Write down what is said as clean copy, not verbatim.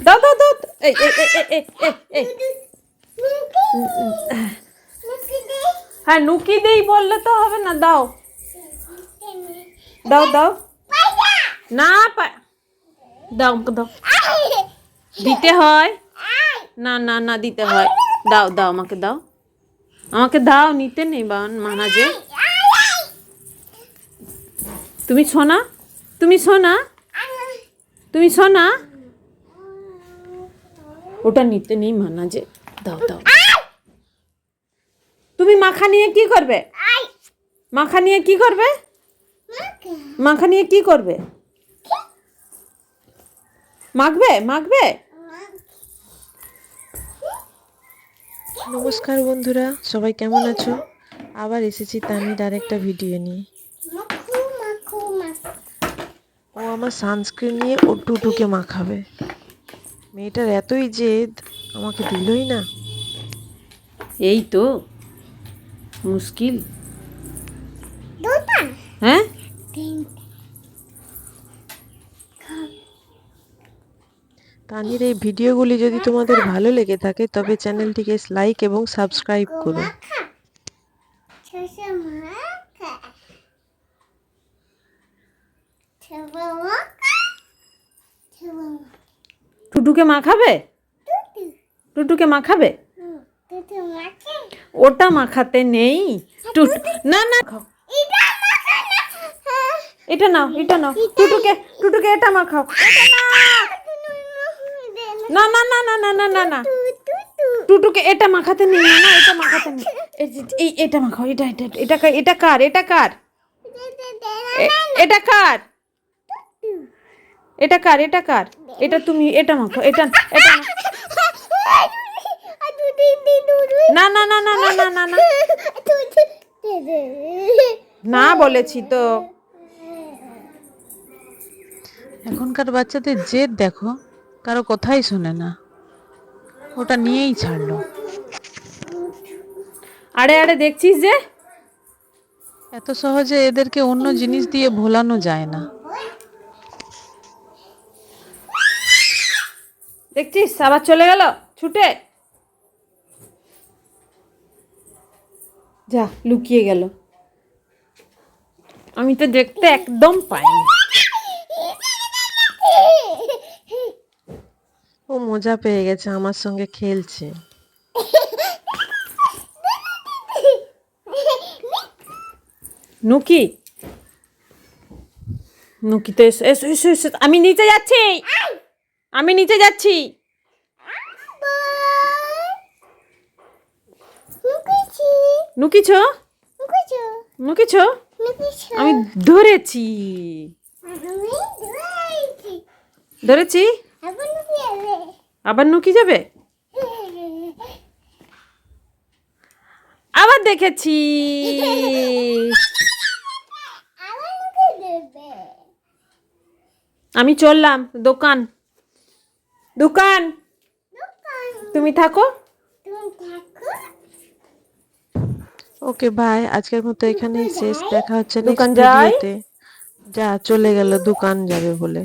দাও দাও দাও। এই এই এই এই এই হ্যাঁ নুকি দেই বললে তো হবে না। দাও দাও দাও না দাও দাও দিতে হয় না না না দিতে হয়। দাও দাও আমাকে দাও, আমাকে দাও, নিতে নেই মানা যে। তুমি শোনা, তুমি শোনা, তুমি শোনা, ওটা নিতে নেই মানা যে। দাও দাও। তুমি মাখা নিয়ে কি করবে? মাখা নিয়ে কি করবে? মাখা নিয়ে কি করবে? মাখবে মাখবে। নমস্কার বন্ধুরা, সবাই কেমন আছো? আবার এসেছি তানির আর একটা ভিডিও নিয়ে। ও আমার সানস্ক্রিন নিয়ে ও টুটুকে মাখাবে। মেয়েটার এতই জেদ, আমাকে দিলই না। এই তো মুশকিল। হ্যাঁ তানির এই ভিডিওগুলি যদি তোমাদের ভালো লেগে থাকে তবে চ্যানেলটিকে লাইক এবং সাবস্ক্রাইব করো। টুটুকে মাখাবে? টুটুকে মাখাবে? ওটা মাখাতে নেই। না না এটা নাও, এটা নাও। টুটুকে টুটুকে এটা মাখাও। না না না না না না না না টুটুকে এটা মাখাতে নেই না, এটা মাখাতে নেই। এই এটা মাখাও। এটা এটা এটা এটা কার? এটা কার? এটা কার? এটা কার? এটা কার? এটা তুমি এটা মাখো। এটা এটা না না না না না না না না না বলেছি তো। এখনকার বাচ্চাদের জেদ দেখো, কারো কথাই শোনে না। ওটা নিয়েই ছাড়লো। আরে আরে দেখছিস যে এত সহজে এদেরকে অন্য জিনিস দিয়ে ভোলানো যায় না। দেখছিস আবার চলে গেল ছুটে। যা লুকিয়ে গেল। আমি তো দেখতে একদম পাইনি। ও মজা পেয়ে গেছে, আমার সঙ্গে খেলছে। নুকি নুকি তো এসো এসো এসো এসো। আমি নিচে যাচ্ছি, আমি নিচে যাচ্ছি। নুকিছ নুকিছ আমি ধরেছি ধরেছি। আবার নুকি যাবে? আবার দেখেছি। আমি চললাম দোকান। দোকান তুমি থাকো। ওকে বাই, আজকের মতো এখানেই শেষ। দেখা হচ্ছে দোকান নেক্সট যাই। ভিডিওতে। যা চলে গেল দোকান যাবে বলে।